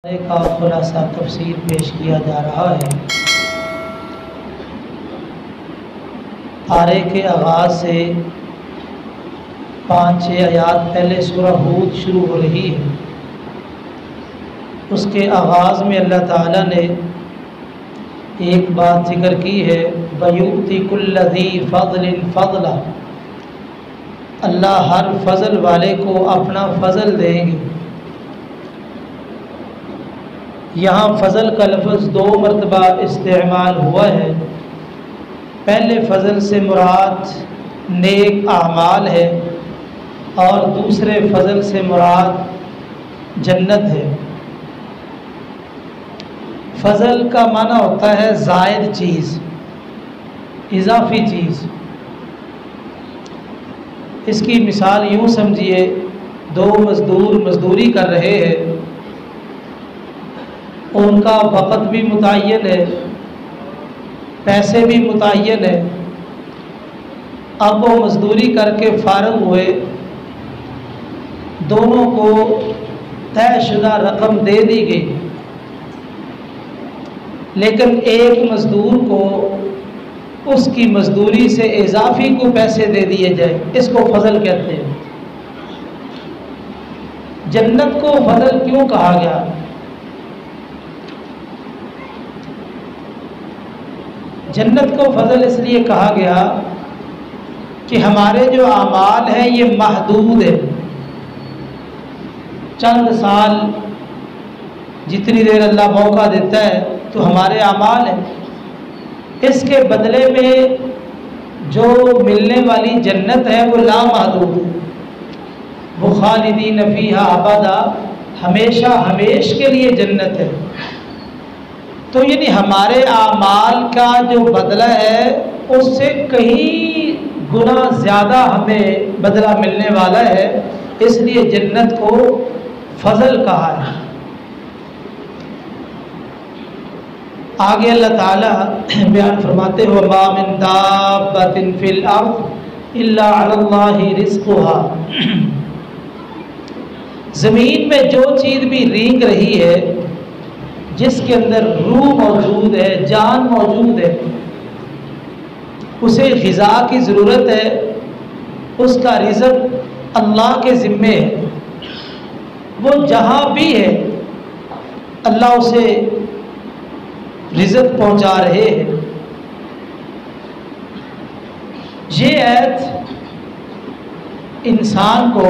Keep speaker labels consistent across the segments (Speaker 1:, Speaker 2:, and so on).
Speaker 1: کا خلاصہ تفسیر پیش کیا جا رہا ہے۔ پارے کے آغاز سے 5-6 آیات پہلے سورہ ہود شروع ہو رہی ہے۔ اس کے آغاز میں اللہ تعالیٰ نے ایک بات ذکر کی ہے، وَيُؤْتِ كُلَّ ذِي فَضْلٍ فَضْلًا، اللہ ہر فضل والے کو اپنا فضل دیں گے۔ یہاں فضل کا لفظ 2 مرتبہ استعمال ہوا ہے۔ پہلے فضل سے مراد نیک اعمال ہے اور دوسرے فضل سے مراد جنت ہے۔ فضل کا معنی ہوتا ہے زائد چیز، اضافی چیز۔ اس کی مثال یوں سمجھیے، 2 مزدور مزدوری کر رہے ہیں، ان کا وقت بھی متعین ہے، پیسے بھی متعین ہے۔ اب وہ مزدوری کر کے فارغ ہوئے، دونوں کو طے شدہ رقم دے دی گئی، لیکن ایک مزدور کو اس کی مزدوری سے اضافی کو پیسے دے دیے جائے، اس کو فضل کہتے ہیں۔ جنت کو فضل کیوں کہا گیا؟ جنت کو فضل اس لیے کہا گیا کہ ہمارے جو اعمال ہیں یہ محدود ہے، چند سال جتنی دیر اللہ موقع دیتا ہے تو ہمارے اعمال ہیں، اس کے بدلے میں جو ملنے والی جنت ہے وہ لامحدود ہے، وہ خالدین فیہا ابدا، ہمیشہ ہمیش کے لیے جنت ہے۔ تو یعنی ہمارے اعمال کا جو بدلہ ہے اس سے کہیں گنا زیادہ ہمیں بدلہ ملنے والا ہے، اس لیے جنت کو فضل کہا ہے۔ آگے اللہ تعالیٰ بیان فرماتے ہیں وَمَا مِن دَابَّةٍ فِي الْأَرْضِ إِلَّا عَلَى اللَّهِ رِزْقُهَا، زمین میں جو چیز بھی رینگ رہی ہے، جس کے اندر روح موجود ہے، جان موجود ہے، اسے غذا کی ضرورت ہے، اس کا رزق اللہ کے ذمے ہے۔ وہ جہاں بھی ہے اللہ اسے رزق پہنچا رہے ہیں۔ یہ آیت انسان کو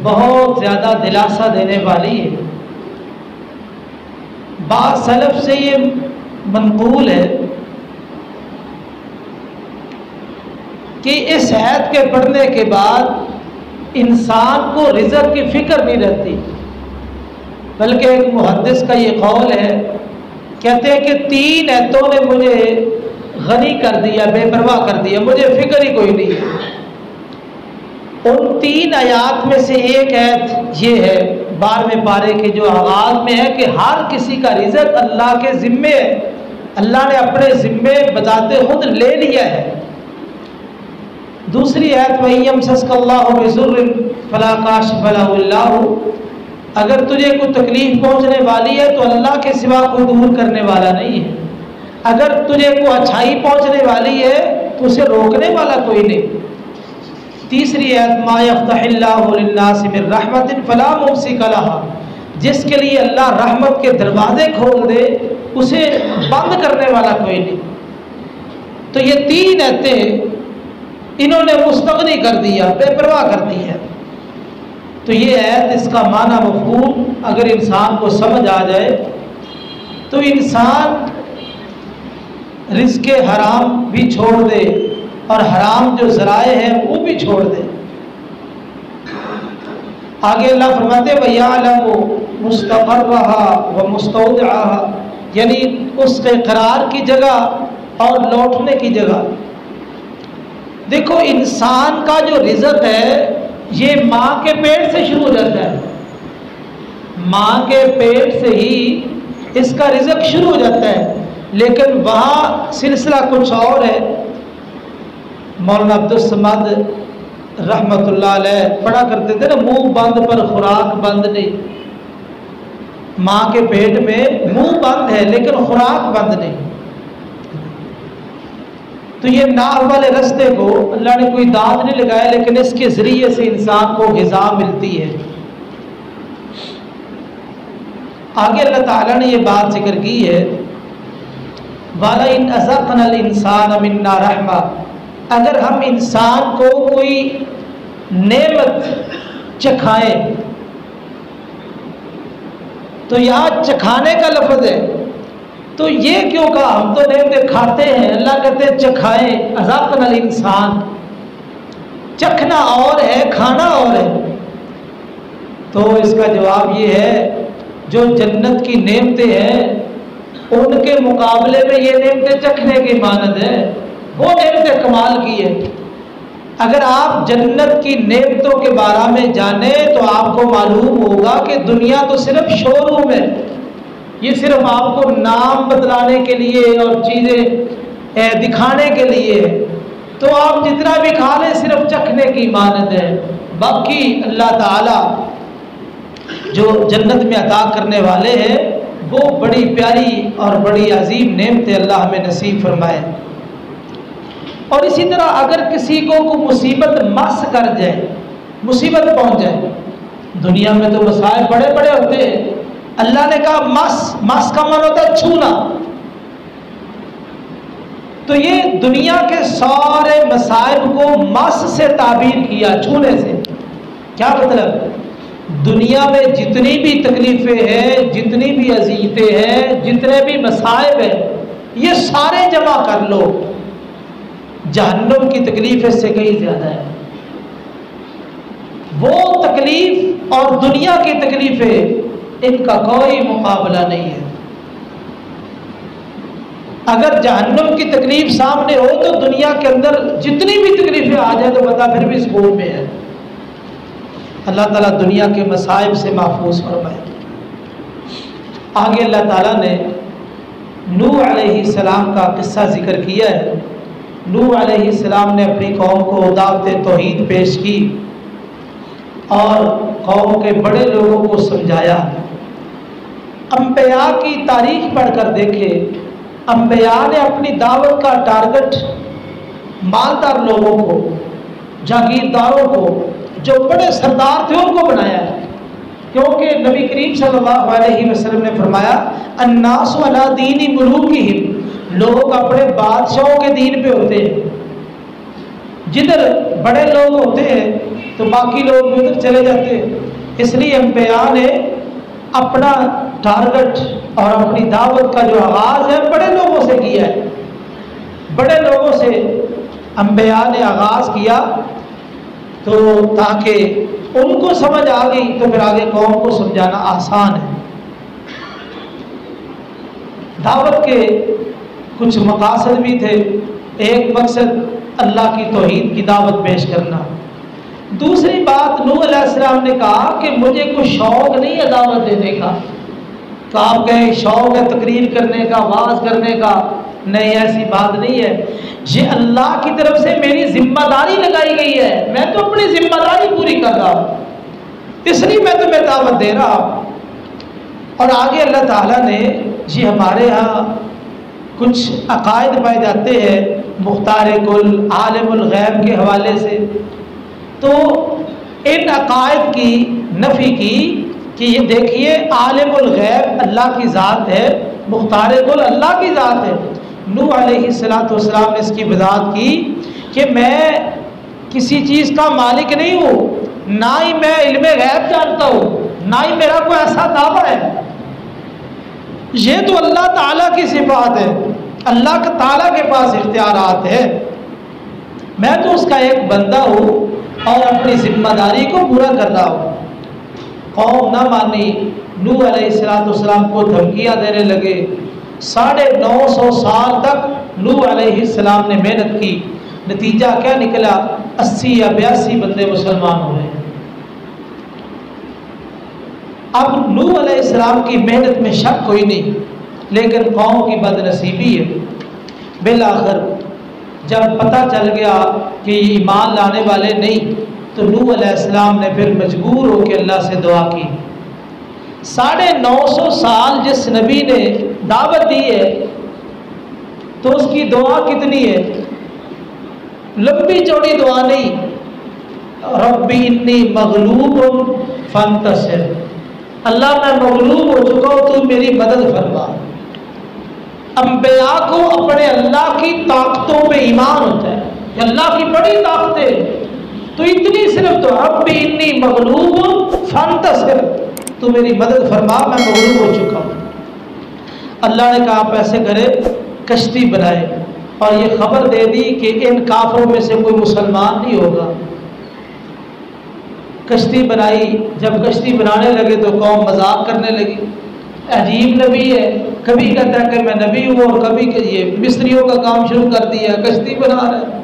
Speaker 1: بہت زیادہ دلاسا دینے والی ہے۔ بعض سلف سے یہ منقول ہے کہ اس آیت کے پڑھنے کے بعد انسان کو رزق کی فکر نہیں رہتی، بلکہ ایک محدث کا یہ قول ہے، کہتے ہیں کہ 3 آیتوں نے مجھے غنی کر دیا، بے پرواہ کر دیا، مجھے فکر ہی کوئی نہیں ہے۔ ان 3 آیات میں سے ایک آیت یہ ہے 12ویں پارے کے جو آغاز میں ہے کہ ہر کسی کا رزق اللہ کے ذمے ہے، اللہ نے اپنے ذمے بذات خود لے لیا ہے۔ دوسری آیت وَإِن يَمْسَسْكَ اللَّهُ بِضُرٍّ فَلَا كَاشِفَ لَهُ إِلَّا هُوَ، اگر تجھے کوئی تکلیف پہنچنے والی ہے تو اللہ کے سوا کوئی دور کرنے والا نہیں ہے، اگر تجھے کوئی اچھائی پہنچنے والی ہے تو اسے روکنے والا کوئی نہیں۔ تیسری آیت ما یفتح اللہ للناس من رحمت فلا ممسک لها، جس کے لیے اللہ رحمت کے دروازے کھول دے اسے بند کرنے والا کوئی نہیں۔ تو یہ 3 آیتیں انہوں نے مستغنی کر دیا، بے پرواہ کر دی ہے۔ تو یہ آیت، اس کا معنی مفہوم اگر انسان کو سمجھ آ جائے تو انسان رزق حرام بھی چھوڑ دے اور حرام جو ذرائع ہیں وہ بھی چھوڑ دے۔ آگے اللہ فرماتے وَيَعْلَمُ مُسْتَقَرَّهَا وَمُسْتَوْدِعَهَا، یعنی اس کے قرار کی جگہ اور لوٹنے کی جگہ۔ دیکھو انسان کا جو رزق ہے یہ ماں کے پیٹ سے شروع ہو جاتا ہے، ماں کے پیٹ سے ہی اس کا رزق شروع ہو جاتا ہے، لیکن وہاں سلسلہ کچھ اور ہے۔ مولانا عبدالصمد رحمۃ اللہ علیہ پڑھا کرتے تھے نا، منہ بند پر خوراک بند نہیں۔ ماں کے پیٹ میں منہ بند ہے لیکن خوراک بند نہیں. تو یہ ناف والے رستے کو اللہ نے کوئی دانت نہیں لگایا لیکن اس کے ذریعے سے انسان کو غذا ملتی ہے. آگے اللہ تعالیٰ نے یہ بات ذکر کی ہے وَلَئِنْ أَذَقْنَا الْإِنسَانَ مِنَّا رَحْمَةً، اگر ہم انسان کو کوئی نعمت چکھائیں، تو یہاں چکھانے کا لفظ ہے. تو یہ کیوں کہا؟ ہم تو نعمتیں کھاتے ہیں، اللہ کہتے ہیں چکھائیں. اذقنا الانسان، چکھنا اور ہے، کھانا اور ہے. تو اس کا جواب یہ ہے جو جنت کی نعمتیں ہیں ان کے مقابلے میں یہ نعمتیں چکھنے کی مانند ہے. وہ نعمتیں کمال کی ہے. اگر آپ جنت کی نعمتوں کے بارے میں جانیں تو آپ کو معلوم ہوگا کہ دنیا تو صرف شو روم ہے. یہ صرف آپ کو نام بتلانے کے لیے اور چیزیں دکھانے کے لیے، تو آپ جتنا بھی کھا لیں صرف چکھنے کی مانند ہے. باقی اللہ تعالیٰ جو جنت میں عطا کرنے والے ہیں وہ بڑی پیاری اور بڑی عظیم نعمتیں اللہ ہمیں نصیب فرمائے. اور اسی طرح اگر کسی کو کوئی مصیبت مس کر جائے، مصیبت پہنچ جائے، دنیا میں تو مسائل بڑے بڑے ہوتے ہیں. اللہ نے کہا مس کا معنی ہوتا ہے چھونا. تو یہ دنیا کے سارے مصائب کو مس سے تعبیر کیا، چھونے سے. کیا مطلب؟ دنیا میں جتنی بھی تکلیفیں ہیں، جتنی بھی اذیتیں ہیں، جتنے بھی مصائب ہیں، یہ سارے جمع کر لو، جہنم کی تکلیف اس سے کہیں زیادہ ہے. وہ تکلیف اور دنیا کی تکلیفیں ان کا کوئی مقابلہ نہیں ہے. اگر جہنم کی تکلیف سامنے ہو تو دنیا کے اندر جتنی بھی تکلیفیں آ جائیں تو بتا پھر بھی سکون میں ہے. اللہ تعالیٰ دنیا کے مصائب سے محفوظ فرمائے. آگے اللہ تعالیٰ نے نوح علیہ السلام کا قصہ ذکر کیا ہے. نوح علیہ السلام نے اپنی قوم کو دعوت توحید پیش کی اور قوم کے بڑے لوگوں کو سمجھایا. انبیاء کی تاریخ پڑھ کر دیکھے، انبیاء نے اپنی دعوت کا ٹارگٹ مالدار لوگوں کو، جاگیرداروں کو، جو بڑے سردار تھے ان کو بنایا ہے. کیونکہ نبی کریم صلی اللہ علیہ وسلم نے فرمایا الناس علی دین ملوکہم، لوگ اپنے بادشاہوں کے دین پہ ہوتے ہیں. جدھر بڑے لوگ ہوتے ہیں تو باقی لوگ بھی ادھر چلے جاتے ہیں. اس لیے انبیاء نے اپنا ٹارگٹ اور اپنی دعوت کا جو آغاز ہے بڑے لوگوں سے کیا ہے. بڑے لوگوں سے انبیاء نے آغاز کیا تو تاکہ ان کو سمجھ آ گئی تو پھر آگے قوم کو سمجھانا آسان ہے. دعوت کے کچھ مقاصد بھی تھے. ایک مقصد اللہ کی توحید کی دعوت پیش کرنا. دوسری بات نوح علیہ السلام نے کہا کہ مجھے کوئی شوق نہیں ہے دعوت دینے کا. تو آپ کہیں شوق ہے تقریر کرنے کا، واعظ کرنے کا؟ نہیں، ایسی بات نہیں ہے. یہ اللہ کی طرف سے میری ذمہ داری لگائی گئی ہے، میں تو اپنی ذمہ داری پوری کر رہا ہوں، اس لیے میں تمہیں دعوت دے رہا ہوں. اور آگے اللہ تعالیٰ نے یہ ہمارے ہاں کچھ عقائد پائے جاتے ہیں مختار کل، عالم الغیب کے حوالے سے. تو ان عقائد کی نفی کی کہ یہ دیکھیے عالم الغیب اللہ کی ذات ہے، مختار کل اللہ کی ذات ہے. نوح علیہ السلام نے اس کی وضاحت کی کہ میں کسی چیز کا مالک نہیں ہوں، نہ ہی میں علم غیب جانتا ہوں، نہ ہی میرا کوئی ایسا دعویٰ ہے. یہ تو اللہ تعالیٰ کی صفات ہے، اللہ تعالیٰ کے پاس اختیارات ہے. میں تو اس کا ایک بندہ ہوں اور اپنی ذمہ داری کو پورا کر رہا ہوں. قوم نہ مانی، نوح علیہ السلام کو دھمکیاں دینے لگے. 950 سال تک نوح علیہ السلام نے محنت کی. نتیجہ کیا نکلا؟ 80 یا 82 بندے مسلمان ہوئے. اب نوح علیہ السلام کی محنت میں شک کوئی نہیں، لیکن قوم کی بد نصیبی ہے. بالآخر جب پتہ چل گیا کہ یہ ایمان لانے والے نہیں تو نوح علیہ السلام نے پھر مجبور ہو کے اللہ سے دعا کی 950 سال جس نبی نے دعوت دی ہے تو اس کی دعا کتنی ہے؟ لمبی چوڑی دعا نہیں، ربی انی مغلوب فانتصر، اللہ میں مغلوب ہو چکا ہوں تو میری مدد فرما۔ انبیاء کو اپنے اللہ کی طاقتوں پہ ایمان ہوتا ہے کہ اللہ کی بڑی طاقتیں، تو اتنی صرف تو ربی انی مغلوب فانتصر، تو میری مدد فرما، میں مغلوب ہو چکا ہوں۔ اللہ نے کہا آپ ایسے کرے، کشتی بنائے اور یہ خبر دے دی کہ ان کافروں میں سے کوئی مسلمان نہیں ہوگا۔ کشتی بنائی، جب کشتی بنانے لگے تو قوم مذاق کرنے لگی، عجیب نبی ہے، کبھی کہتا ہے کہ میں نبی ہوں اور کبھی کہ یہ مصریوں کا کام شروع کر دیا، کشتی بنا رہا ہے۔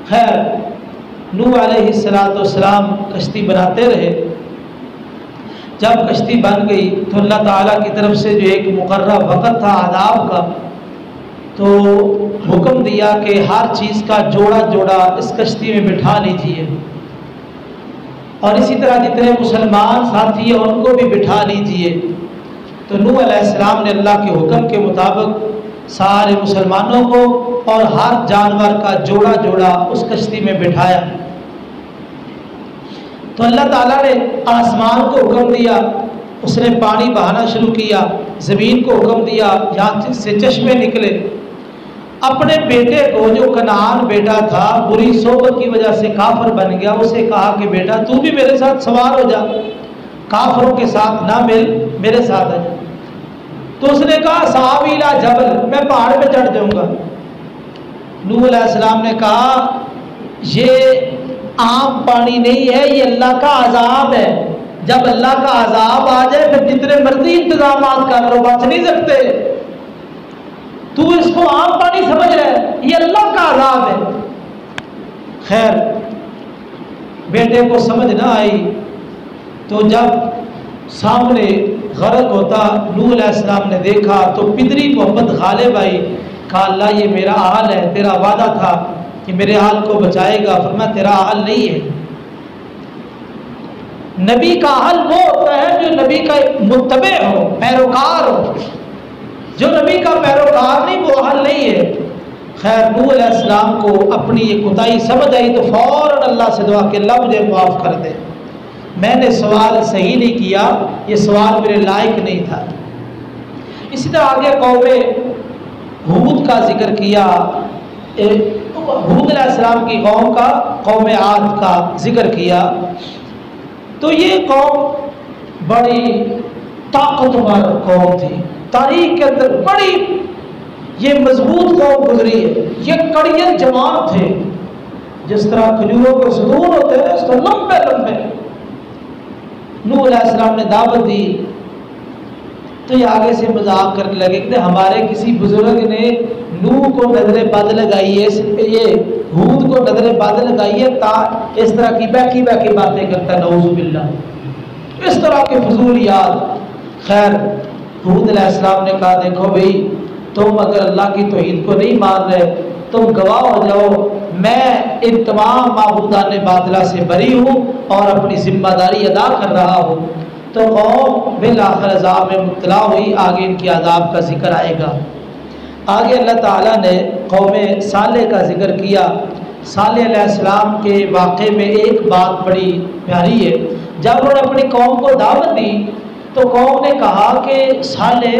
Speaker 1: خیر، نوح علیہ السلام کشتی بناتے رہے۔ جب کشتی بن گئی تو اللہ تعالیٰ کی طرف سے جو ایک مقررہ وقت تھا عذاب کا، تو حکم دیا کہ ہر چیز کا جوڑا جوڑا اس کشتی میں بٹھا لیجیے، اور اسی طرح جتنے مسلمان ساتھی ہیں ان کو بھی بٹھا لیجیے۔ تو نوح علیہ السلام نے اللہ کے حکم کے مطابق سارے مسلمانوں کو اور ہر جانور کا جوڑا جوڑا اس کشتی میں بٹھایا۔ تو اللہ تعالیٰ نے آسمان کو حکم دیا، اس نے پانی بہانا شروع کیا، زمین کو حکم دیا یہاں سے چشمے نکلے۔ اپنے بیٹے کو جو کنعان بیٹا تھا بری صحبت کی وجہ سے کافر بن گیا، اسے کہا کہ بیٹا تو بھی میرے ساتھ سوار ہو جا، کافروں کے ساتھ نہ مل، میرے ساتھ آ جا۔ تو اس نے کہا سآوی الی جبل، میں پہاڑ پہ چڑھ جاؤں گا۔ نوح علیہ السلام نے کہا یہ عام پانی نہیں ہے، یہ اللہ کا عذاب ہے، جب اللہ کا عذاب آ جائے پھر جتنے مرضی انتظامات کر لو بچ نہیں سکتے، تو اس کو عام پانی سمجھ رہا ہے، یہ اللہ کا عذاب ہے۔ خیر، بیٹے کو سمجھ نہ آئی، تو جب سامنے غرق ہوتا نوح علیہ السلام نے دیکھا تو پدری محبت غالب آئی، کہا اللہ یہ میرا حال ہے، تیرا وعدہ تھا کہ میرے حال کو بچائے گا، فرمایا تیرا حال نہیں ہے۔ نبی کا حال وہ ہوتا ہے جو نبی کا متبع ہو، پیروکار ہو، جو نبی کا پیروکار نہیں وہ حال نہیں ہے۔ خیر، نوح علیہ السلام کو اپنی یہ کوتاہی سمجھ آئی تو فوراً اللہ سے دعا کہ اللہ مجھے معاف کر دے، میں نے سوال صحیح نہیں کیا، یہ سوال میرے لائق نہیں تھا۔ اسی طرح آگے قوم ہود کا ذکر کیا، ہود علیہ السلام کی قوم کا، قوم عاد کا ذکر کیا۔ تو یہ قوم بڑی طاقتور قوم تھی، تاریخ کے اندر بڑی یہ مضبوط قوم گزری ہے، یہ کڑیل جماعت تھے، جس طرح کھجوروں کے ستون ہوتے ہیں اس طرح لمبے لمبے۔ نوح علیہ السلام نے دعوت دی تو یہ آگے سے مذاق کرنے لگے کہ ہمارے کسی بزرگ نے نوح کو نظر بد لگائی ہے، یہ ہود کو نظر بد لگائی ہے، اس طرح کی بیکی بیکی باتیں کرتا ہے، نعوذ باللہ، اس طرح کے فضولیات۔ خیر، ہود علیہ السلام نے کہا دیکھو بھائی، تم اگر اللہ کی توحید کو نہیں مان رہے تم گواہ ہو جاؤ، میں ان تمام معبودان باطلہ سے بری ہوں اور اپنی ذمہ داری ادا کر رہا ہوں۔ تو قوم بالآخر عذاب میں مبتلا ہوئی، آگے ان کی عذاب کا ذکر آئے گا۔ آگے اللہ تعالیٰ نے قوم صالح کا ذکر کیا۔ صالح علیہ السلام کے واقعے میں ایک بات بڑی پیاری ہے، جب انہوں نے اپنی قوم کو دعوت دی تو قوم نے کہا کہ صالح،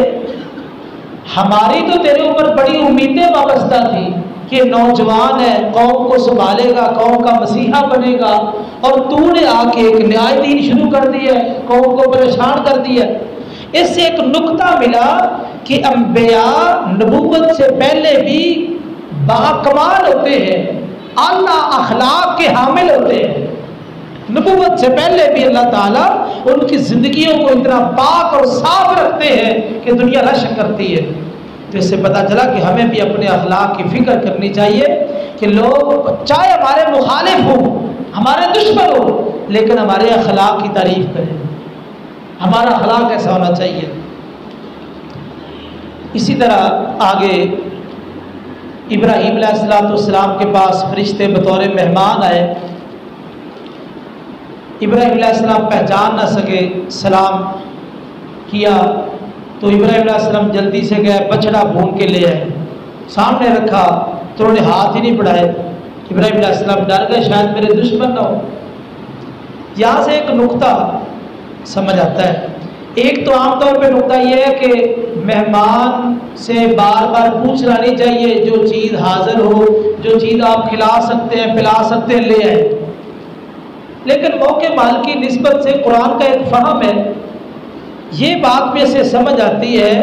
Speaker 1: ہماری تو تیرے اوپر بڑی امیدیں وابستہ تھیں کہ نوجوان ہے، قوم کو سنبھالے گا، قوم کا مسیحا بنے گا، اور تو نے آ کے ایک نیا دین شروع کر دیا ہے، قوم کو پریشان کر دیا۔ اس سے ایک نقطہ ملا کہ انبیاء نبوت سے پہلے بھی باکمال ہوتے ہیں، اعلیٰ اخلاق کے حامل ہوتے ہیں۔ نبوت سے پہلے بھی اللہ تعالیٰ ان کی زندگیوں کو اتنا پاک اور صاف رکھتے ہیں کہ دنیا رشک کرتی ہے۔ تو اس سے پتہ چلا کہ ہمیں بھی اپنے اخلاق کی فکر کرنی چاہیے کہ لوگ چاہے ہمارے مخالف ہوں، ہمارے دشمن ہوں، لیکن ہمارے اخلاق کی تعریف کریں، ہمارا اخلاق ایسا ہونا چاہیے۔ اسی طرح آگے ابراہیم علیہ السلام کے پاس فرشتے بطور مہمان آئے، ابراہیم علیہ السلام پہچان نہ سکے، سلام کیا تو ابراہیم علیہ السلام جلدی سے گئے، بچڑا بھون کے لے آئے، سامنے رکھا تو انہوں نے ہاتھ ہی نہیں بڑھائے۔ ابراہیم علیہ السلام ڈر گئے شاید میرے دشمن نہ ہو۔ یہاں سے ایک نقطہ سمجھ آتا ہے۔ ایک تو عام طور پہ نقطہ یہ ہے کہ مہمان سے بار بار پوچھنا نہیں چاہیے، جو چیز حاضر ہو، جو چیز آپ کھلا سکتے ہیں پلا سکتے ہیں لے آئیں۔ لیکن موقع مال کی نسبت سے قرآن کا ایک فہم ہے، یہ بات میں سے سمجھ آتی ہے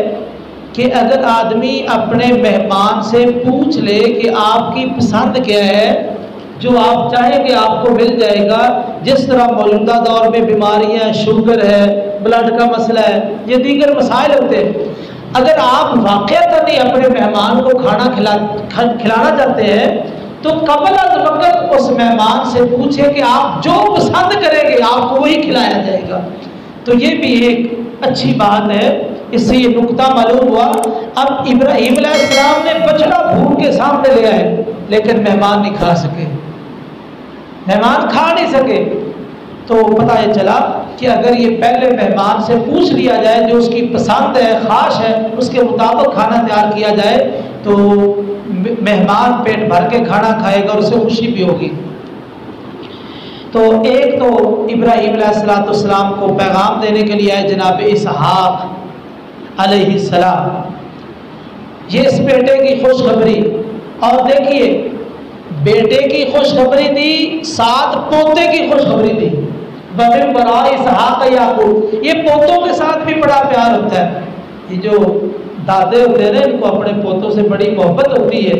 Speaker 1: کہ اگر آدمی اپنے مہمان سے پوچھ لے کہ آپ کی پسند کیا ہے، جو آپ چاہیں گے آپ کو مل جائے گا۔ جس طرح موجودہ دور میں بیماریاں، شوگر ہے، بلڈ کا مسئلہ ہے، یہ دیگر مسائل ہوتے ہیں، اگر آپ واقعتاً ہی اپنے مہمان کو کھانا کھلانا چاہتے ہیں تو قبل از وقت اس مہمان سے پوچھیں کہ آپ جو پسند کریں گے آپ کو وہی کھلایا جائے گا۔ تو یہ بھی ایک اچھی بات ہے، اس سے یہ نقطہ معلوم ہوا۔ اب ابراہیم علیہ السلام نے بچڑا بھون کے سامنے لے آئے، لیکن مہمان نہیں کھا سکے، مہمان کھا نہیں سکے۔ تو پتہ یہ چلا کہ اگر یہ پہلے مہمان سے پوچھ لیا جائے، جو اس کی پسند ہے، خواہش ہے، اس کے مطابق کھانا تیار کیا جائے تو مہمان پیٹ بھر کے کھانا کھائے گا اور اسے خوشی بھی ہوگی۔ تو ایک تو ابراہیم علیہ السلام کو پیغام دینے کے لیے آئے جناب اسحاق علیہ السلام، یہ اس بیٹے کی خوشخبری، اور دیکھیے بیٹے کی خوشخبری دی، ساتھ پوتے کی خوشخبری دی، وَمِن وَرَاءِ اسحاق یعقوب۔ یہ پوتوں کے ساتھ بھی بڑا پیار ہوتا ہے، یہ جو دادے ہوتے ہیں ان کو اپنے پوتوں سے بڑی محبت ہوتی ہے۔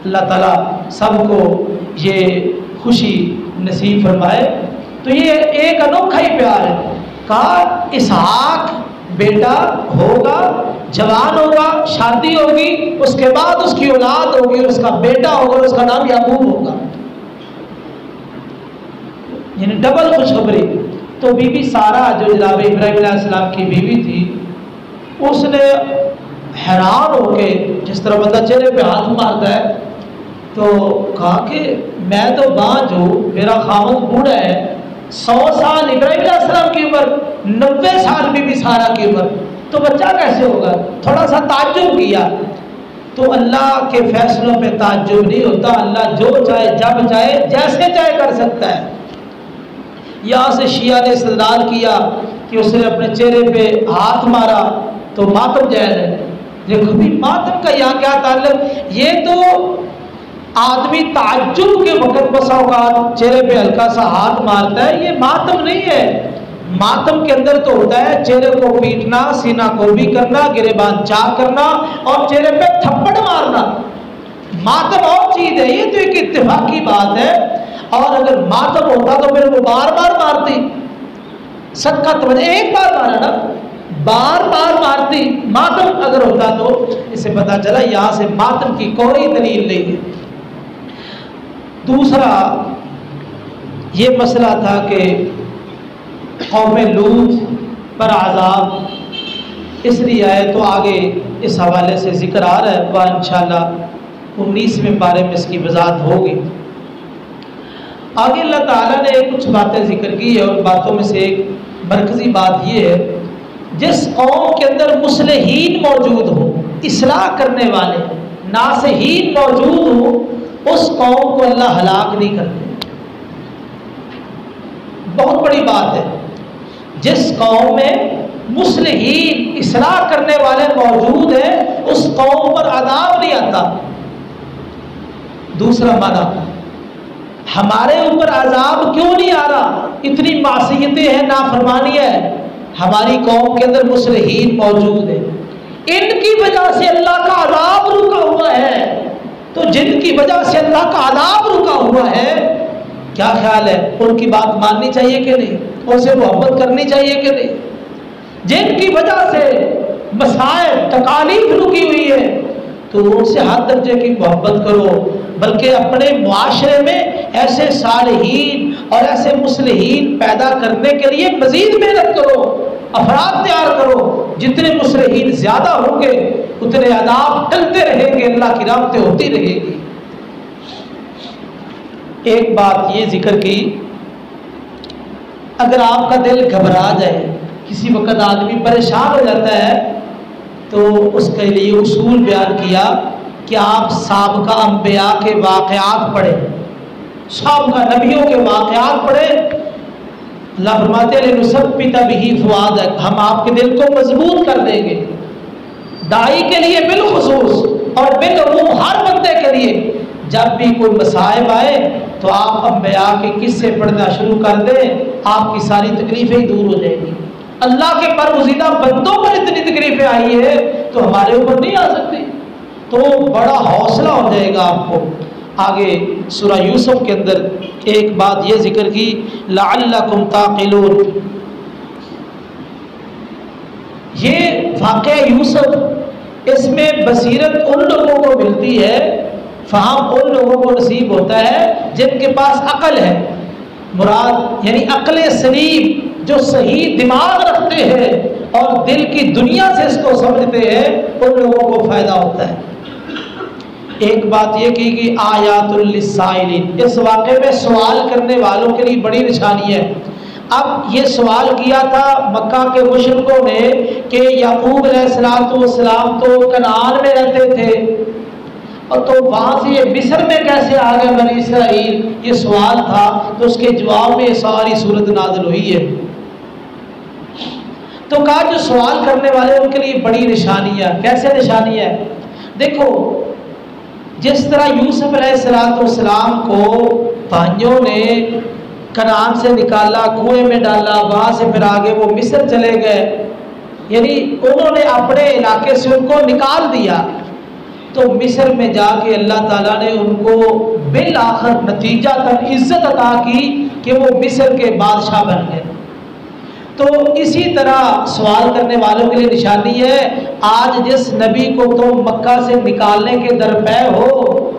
Speaker 1: اللہ تعالیٰ سب کو یہ خوشی نصیب فرمائے۔ تو یہ ایک انوکھا ہی پیار ہے۔ کہا اسحاق بیٹا ہوگا، جوان ہوگا، شادی ہوگی، اس کے بعد اس کی اولاد ہوگی، اس کا بیٹا ہوگا اور اس کا نام یعقوب ہوگا، یعنی ڈبل خوشخبری۔ تو بی بی سارہ جو جناب ابراہیم علیہ السلام کی بیوی تھی، اس نے حیران ہو کے، جس طرح بندہ چہرے پہ ہاتھ مارتا ہے، تو کہا کہ میں تو بانجھ ہوں، میرا خاوند بوڑھا ہے، 100 سال ابراہیم علیہ السلام کی عمر، 90 سال بی بی سارہ کی عمر، تو بچہ کیسے ہوگا؟ تھوڑا سا تعجب کیا۔ تو اللہ کے فیصلوں پہ تعجب نہیں ہوتا، اللہ جو چاہے جب چاہے جیسے چاہے کر سکتا ہے۔ یہاں سے شیعہ نے استدلال کیا کہ اس نے اپنے چہرے پہ ہاتھ مارا تو ماتم جائز ہے۔ دیکھو بھی ماتم کا یہاں کیا تعلق؟ یہ تو آدمی تعجب کے وقت بسا اوقات چہرے پہ ہلکا سا ہاتھ مارتا ہے، یہ ماتم نہیں ہے۔ ماتم کے اندر تو ہوتا ہے چہرے کو پیٹنا، سینہ کو بھی کرنا، گریبان چاک کرنا اور چہرے پہ تھپڑ مارنا۔ ماتم اور چیز ہے، یہ تو ایک اتفاقی بات ہے۔ اور اگر ماتم ہوتا تو پھر وہ بار بار مارتی، صدقہ توجہ، ایک بار مارا نا، بار بار مارتی۔ ماتم اگر ہوتا تو اسے پتا چلا یہاں سے ماتم کی کوئی دلیل نہیں ہے۔ دوسرا یہ مسئلہ تھا کہ قوم لوط پر عذاب اس لیے آئے، تو آگے اس حوالے سے ذکر آ رہا ہے، وہ انشاءاللہ 19ویں پارے میں اس کی وضاحت ہوگی۔ آگے اللہ تعالیٰ نے کچھ باتیں ذکر کی ہے، اور باتوں میں سے ایک مرکزی بات یہ ہے، جس قوم کے اندر مصلحین موجود ہوں، اصلاح کرنے والے، ناصحین موجود ہوں، اس قوم کو اللہ ہلاک نہیں کرتے۔ بہت بڑی بات ہے، جس قوم میں مصلحین، اصلاح کرنے والے موجود ہیں، اس قوم پر عذاب نہیں آتا۔ دوسرا معنی، ہمارے اوپر عذاب کیوں نہیں آ رہا؟ اتنی معصیتیں ہیں، نافرمانی ہے، ہماری قوم کے اندر مصلحین موجود ہیں، ان کی وجہ سے اللہ کا عذاب رکا ہوا ہے۔ تو جن کی وجہ سے اللہ کا عذاب رکا ہوا ہے، کیا خیال ہے ان کی بات ماننی چاہیے کہ نہیں؟ ان سے محبت کرنی چاہیے کہ نہیں؟ جن کی وجہ سے مسائل، تکالیف رکی ہوئی ہے، تو ان سے ہر درجے کی محبت کرو، بلکہ اپنے معاشرے میں ایسے صالحین اور ایسے مصلحین پیدا کرنے کے لیے مزید محنت کرو، افراد تیار کرو۔ جتنے مصلحین زیادہ ہوں گے اتنے عذاب ٹلتے رہیں گے، اللہ کی رحمتیں ہوتی رہے گی۔ ایک بات یہ ذکر کی، اگر آپ کا دل گھبرا جائے کسی وقت آدمی پریشان ہو جاتا ہے تو اس کے لیے اصول بیان کیا کہ آپ سابقہ انبیاء کے واقعات پڑھیں، سابقہ نبیوں کے واقعات پڑھیں۔ اللہ فرماتے ہیں لنثبت بہ فؤادک، ہم آپ کے دل کو مضبوط کر دیں گے۔ داعی کے لیے بالخصوص اور بالعموم ہر بندے کے لیے جب بھی کوئی مصائب آئے تو آپ انبیاء کے قصے پڑھنا شروع کر دیں، آپ کی ساری تکلیفیں دور ہو جائیں گی۔ اللہ کے برگزیدہ بندوں پر اتنی تکلیفیں آئی ہے تو ہمارے اوپر نہیں آ سکتی، تو بڑا حوصلہ ہو جائے گا آپ کو۔ آگے سورہ یوسف کے اندر ایک بات یہ ذکر کی لعلکم تعقلون، یہ واقعہ یوسف، اس میں بصیرت ان لوگوں کو ملتی ہے، فہم ان لوگوں کو نصیب ہوتا ہے جن کے پاس عقل ہے، مراد یعنی عقل سلیم، جو صحیح دماغ رکھتے ہیں اور دل کی دنیا سے اس کو سمجھتے ہیں، ان لوگوں کو فائدہ ہوتا ہے۔ ایک بات یہ کی کہ آیات للسائلین، اس واقعے میں سوال کرنے والوں کے لیے بڑی نشانی ہے۔ اب یہ سوال کیا تھا مکہ کے مشرکوں نے کہ یعقوب علیہ السلام تو کنعان میں رہتے تھے، اور تو وہاں سے یہ مصر میں کیسے آ گئے بنی اسرائیل، یہ سوال تھا، تو اس کے جواب میں ساری صورت نازل ہوئی ہے۔ تو کہا جو سوال کرنے والے ان کے لیے بڑی نشانی ہے۔ کیسے نشانی ہے؟ دیکھو، جس طرح یوسف علیہ السلام کو بھائیوں نے کنعان سے نکالا، کنویں میں ڈالا، وہاں سے پھر آگے وہ مصر چلے گئے، یعنی انہوں نے اپنے علاقے سے ان کو نکال دیا، تو مصر میں جا کے اللہ تعالیٰ نے ان کو بالآخر نتیجہ تک عزت عطا کی کہ وہ مصر کے بادشاہ بن گئے۔ تو اسی طرح سوال کرنے والوں کے لیے نشانی ہے، آج جس نبی کو تم مکہ سے نکالنے کے درپے ہو،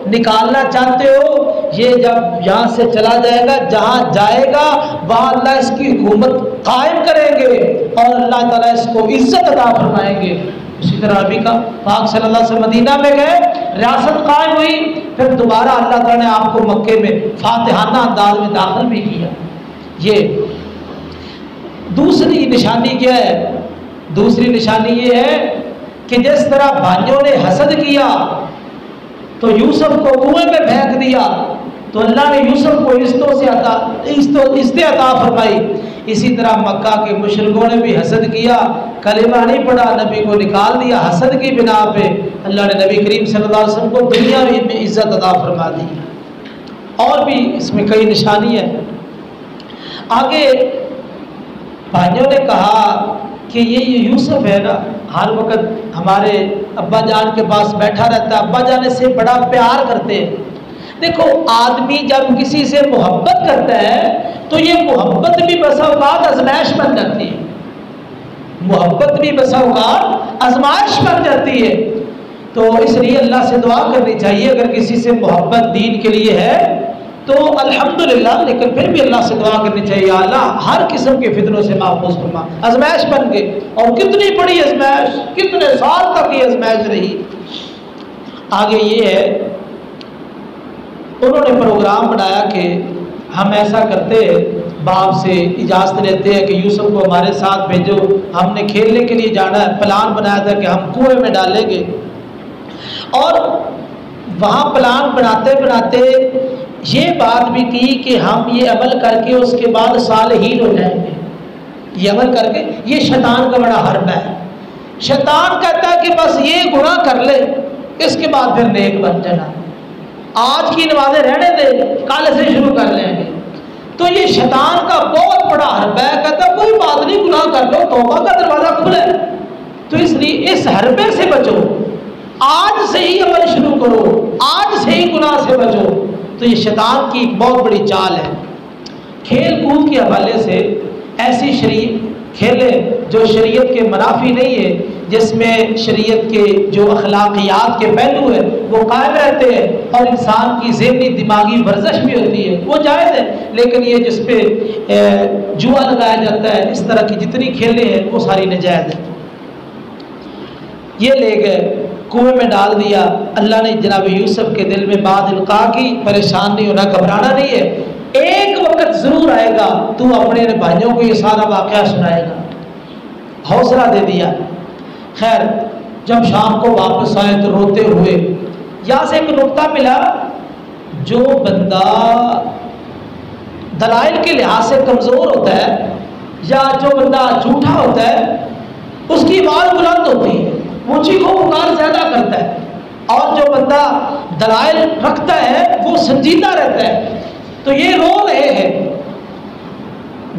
Speaker 1: نکالنا چاہتے ہو، یہ جب یہاں سے چلا جائے گا، جہاں جائے گا وہاں اللہ اس کی حکومت قائم کریں گے اور اللہ تعالیٰ اس کو عزت عطا فرمائیں گے۔ اسی طرح نبی کا پاک صلی اللہ علیہ وسلم مدینہ میں گئے، ریاست قائم ہوئی، پھر دوبارہ اللہ تعالیٰ نے آپ کو مکے میں فاتحانہ انداز میں داخل بھی کیا۔ یہ دوسری نشانی کیا ہے؟ دوسری نشانی یہ ہے کہ جس طرح بھائیوں نے حسد کیا تو یوسف کو کنویں میں پھینک دیا، تو اللہ نے یوسف کو عزتیں عطا فرمائی، اسی طرح مکہ کے مشرکوں نے بھی حسد کیا، کلمہ نہیں پڑھا، نبی کو نکال دیا، حسد کی بنا پہ اللہ نے نبی کریم صلی اللہ علیہ وسلم کو دنیا میں عزت عطا فرما دی۔ اور بھی اس میں کئی نشانی ہے۔ آگے بھائیوں نے کہا کہ یہ یوسف ہے نا، ہر وقت ہمارے ابا جان کے پاس بیٹھا رہتا ہے، ابا جان سے بڑا پیار کرتے ہیں۔ دیکھو، آدمی جب کسی سے محبت کرتا ہے تو یہ محبت بھی بسا اوقات آزمائش بن جاتی ہے، محبت بھی بسا اوقات آزمائش بن جاتی ہے۔ تو اس لیے اللہ سے دعا کرنی چاہیے، اگر کسی سے محبت دین کے لیے ہے تو الحمدللہ، لیکن پھر بھی اللہ سے دعا کرنی چاہیے، اللہ ہر قسم کے فتنوں سے محفوظ فرما۔ آزمائش بن گئے، اور کتنی بڑی آزمائش، کتنے سال تک یہ آزمائش رہی۔ آگے یہ ہے، انہوں نے پروگرام بنایا کہ ہم ایسا کرتے ہیں، باپ سے اجازت لیتے ہیں کہ یوسف کو ہمارے ساتھ بھیجو، ہم نے کھیلنے کے لیے جانا ہے۔ پلان بنایا تھا کہ ہم کنویں میں ڈالیں گے، اور وہاں پلان بناتے بناتے یہ بات بھی کی کہ ہم یہ عمل کر کے اس کے بعد صالحین ہو جائیں گے۔ یہ عمل کر کے، یہ شیطان کا بڑا حرب ہے۔ شیطان کہتا ہے کہ بس یہ گناہ کر لے، اس کے بعد پھر نیک بن جانا، آج کی نمازیں رہنے دے، کل سے شروع کر لیں گے۔ تو یہ شیطان کا بہت بڑا حرب ہے، کہتا ہے کوئی بات نہیں، گناہ کر لو، توبہ کا دروازہ کھلا ہے۔ تو اس لیے اس حربے سے بچو، آج سے ہی عمل شروع کرو، آج سے ہی گناہ سے بچو۔ تو یہ شیطان کی ایک بہت بڑی چال ہے۔ کھیل کود کے حوالے سے ایسی کھیلیں جو شریعت کے منافی نہیں ہے، جس میں شریعت کے جو اخلاقیات کے پہلو ہیں وہ قائم رہتے ہیں اور انسان کی ذہنی دماغی ورزش بھی ہوتی ہے، وہ جائز ہے۔ لیکن یہ جس پہ جوا لگایا جاتا ہے، اس طرح کی جتنی کھیلیں ہیں وہ ساری ناجائز ہیں۔ یہ لے گئے، کنویں میں ڈال دیا۔ اللہ نے جناب یوسف کے دل میں بات القاء کی، پریشان نہیں ہونا، گھبرانا نہیں ہے، ایک وقت ضرور آئے گا تو اپنے بھائیوں کو یہ سارا واقعہ سنائے گا۔ حوصلہ دے دیا۔ خیر جب شام کو واپس آئے تو روتے ہوئے، یہاں سے ایک نقطہ ملا، جو بندہ دلائل کے لحاظ سے کمزور ہوتا ہے یا جو بندہ جھوٹا ہوتا ہے اس کی آواز بلند ہوتی ہے، وہ چیخو پکار زیادہ کرتا ہے، اور جو بندہ دلائل رکھتا ہے وہ سنجیدہ رہتا ہے۔ تو یہ رو رہے ہیں،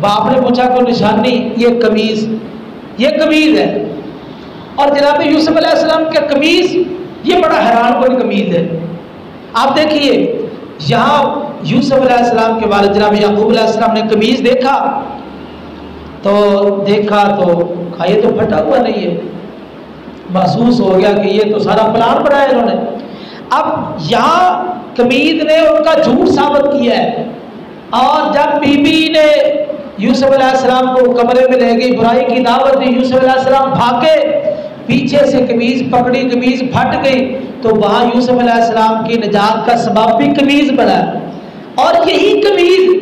Speaker 1: باپ نے پوچھا کوئی نشانی؟ یہ قمیض ہے، اور جناب یوسف علیہ السلام کا قمیض یہ بڑا حیران کن قمیض ہے۔ آپ دیکھیے یہاں یوسف علیہ السلام کے والد جناب یعقوب علیہ السلام نے قمیض دیکھا تو کہا یہ تو پھٹا ہوا نہیں ہے، محسوس ہو گیا کہ یہ تو سارا پلان بنایا انہوں نے۔ اب یہاں قمیض نے ان کا جھوٹ ثابت کیا ہے، اور جب بی بی نے یوسف علیہ السلام کو کمرے میں لے گئی، برائی کی دعوت دی، یوسف علیہ السلام بھاگے، پیچھے سے قمیض پکڑی، قمیض پھٹ گئی، تو وہاں یوسف علیہ السلام کی نجات کا سبب بھی قمیض بنا۔ اور یہی قمیض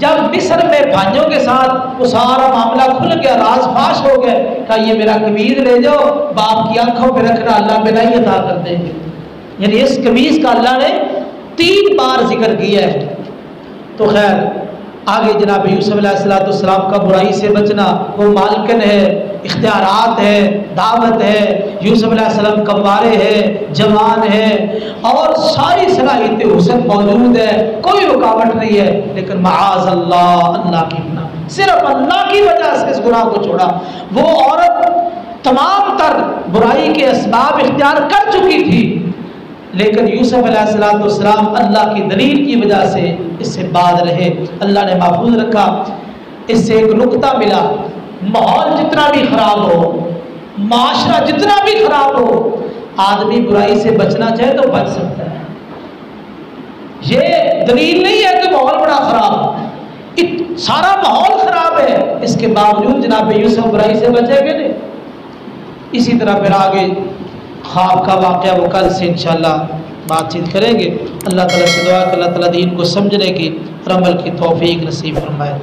Speaker 1: جب مصر میں بھائیوں کے ساتھ وہ سارا معاملہ کھل گیا، راز فاش ہو گیا، کہا یہ میرا قمیض لے جاؤ، باپ کی آنکھوں پہ رکھنا، اللہ بنائی عطا کر دیں گے۔ یعنی اس قمیض کا اللہ نے 3 بار ذکر کیا ہے۔ تو خیر آگے جناب یوسف علیہ السلام کا برائی سے بچنا، وہ مالکن ہے، اختیارات ہے، دعوت ہے، یوسف علیہ السلام کموارے ہیں، جوان ہیں، اور ساری صلاحیت حسن موجود ہے، کوئی رکاوٹ نہیں ہے، لیکن معاذ اللہ، اللہ کی پناہ، صرف اللہ کی وجہ سے اس گناہ کو چھوڑا۔ وہ عورت تمام تر برائی کے اسباب اختیار کر چکی تھی، لیکن یوسف علیہ السلام اللہ کی دلیل کی وجہ سے اس سے بعد رہے، اللہ نے محفوظ رکھا۔ اس سے ایک نقطہ ملا، ماحول جتنا بھی خراب ہو، معاشرہ جتنا بھی خراب ہو، آدمی برائی سے بچنا چاہے تو بچ سکتا ہے۔ یہ دلیل نہیں ہے کہ ماحول بڑا خراب، سارا ماحول خراب ہے، اس کے باوجود جناب یوسف برائی سے بچے گے نہیں۔ اسی طرح پھر آگے خواب کا واقعہ وہ کل سے انشاءاللہ بات چیت کریں گے۔ اللہ تعالیٰ سے دعا کہ اللہ تعالیٰ دین کو سمجھنے کی اور عمل کی توفیق نصیب فرمائے۔